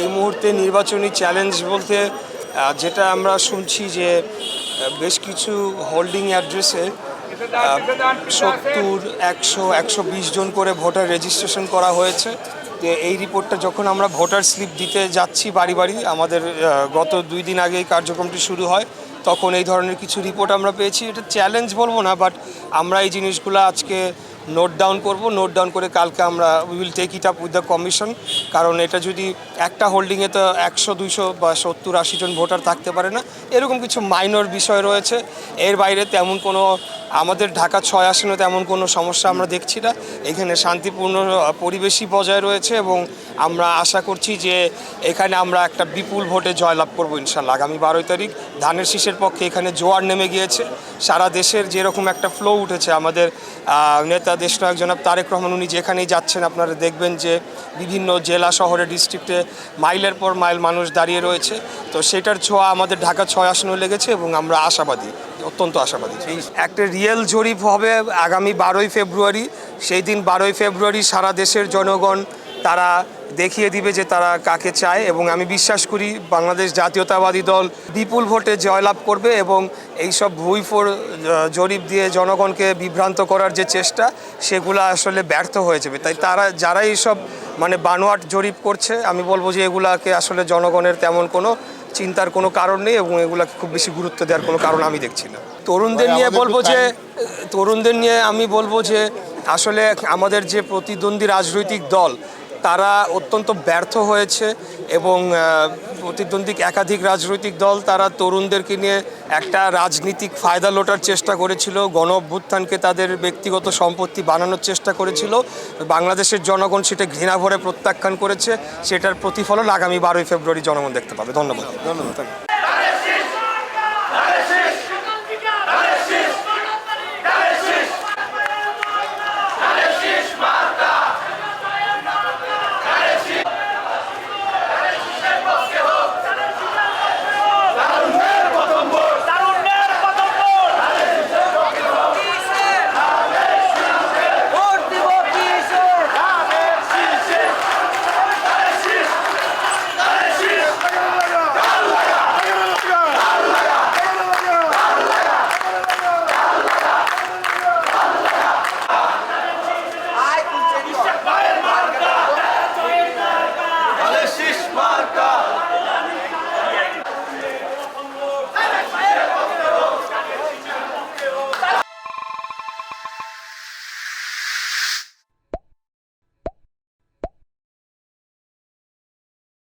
এই মুহূর্তে নির্বাচনী চ্যালেঞ্জ বলতে যেটা আমরা শুনছি যে বেশ কিছু হোল্ডিং অ্যাড্রেসে 70, 100, 120 জন করে ভোটার রেজিস্ট্রেশন করা হয়েছে। তো এই রিপোর্টটা যখন আমরা ভোটার স্লিপ দিতে যাচ্ছি বাড়ি বাড়ি, আমাদের গত 2 দিন আগে এই কার্যক্রমটি শুরু হয়, তখন এই ধরনের কিছু রিপোর্ট আমরা পেয়েছি। এটা চ্যালেঞ্জ বলবো না, বাট আমরা এই জিনিসগুলো আজকে নোট ডাউন করব। নোট ডাউন করে কালকে আমরা we will take it up with the commission. কারণ এটা যদি একটা হোল্ডিংয়ে তো 100, 200 বা 70, 80 জন ভোটার থাকতে পারে না, এরকম কিছু মাইনর বিষয় রয়েছে। এর বাইরে তেমন কোনো আমাদের ঢাকা 6 আসনে তেমন কোনো সমস্যা আমরা দেখছি না। এখানে শান্তিপূর্ণ পরিবেশই বজায় রয়েছে এবং আমরা আশা করছি যে এখানে আমরা একটা বিপুল ভোটে জয়লাভ করবো ইনশাল্লাহ। আগামী 12 তারিখ ধানের শীষের পক্ষে এখানে জোয়ার নেমে গিয়েছে। সারা দেশের যেরকম একটা ফ্লো উঠেছে, আমাদের নেতা দেশনায়ক জনাব তারেক রহমান উনি যেখানেই যাচ্ছেন আপনারা দেখবেন যে বিভিন্ন জেলা শহরে ডিস্ট্রিক্টে মাইলের পর মাইল মানুষ দাঁড়িয়ে রয়েছে। তো সেটার ছোঁয়া আমাদের ঢাকা 6 আসনেও লেগেছে এবং আমরা আশাবাদী, অত্যন্ত আশাবাদী। একটা রিয়েল জরিপ হবে আগামী 12ই ফেব্রুয়ারি। সেই দিন 12ই ফেব্রুয়ারি সারা দেশের জনগণ তারা দেখিয়ে দিবে যে তারা কাকে চায় এবং আমি বিশ্বাস করি বাংলাদেশ জাতীয়তাবাদী দল বিপুল ভোটে জয়লাভ করবে এবং এইসব ভুইফোর জরিপ দিয়ে জনগণকে বিভ্রান্ত করার যে চেষ্টা, সেগুলো আসলে ব্যর্থ হয়ে যাবে। তাই তারা যারা এইসব বানোয়াট জরিপ করছে, আমি বলবো যে এগুলাকে আসলে জনগণের তেমন কোনো চিন্তার কোনো কারণ নেই এবং এগুলাকে খুব বেশি গুরুত্ব দেওয়ার কোনো কারণ আমি দেখছি না। তরুণদের নিয়ে আমি বলবো যে আসলে আমাদের যে প্রতিদ্বন্দ্বী রাজনৈতিক দল তারা অত্যন্ত ব্যর্থ হয়েছে এবং প্রতিদ্বন্দ্বী একাধিক রাজনৈতিক দল তারা তরুণদেরকে নিয়ে একটা রাজনীতিক ফায়দা লোটার চেষ্টা করেছিল, গণ অভ্যুত্থানকে তাদের ব্যক্তিগত সম্পত্তি বানানোর চেষ্টা করেছিল। বাংলাদেশের জনগণ সেটা ঘৃণা ভরে প্রত্যাখ্যান করেছে। সেটার প্রতিফলন আগামী 12ই ফেব্রুয়ারি জনগণ দেখতে পাবে। ধন্যবাদ।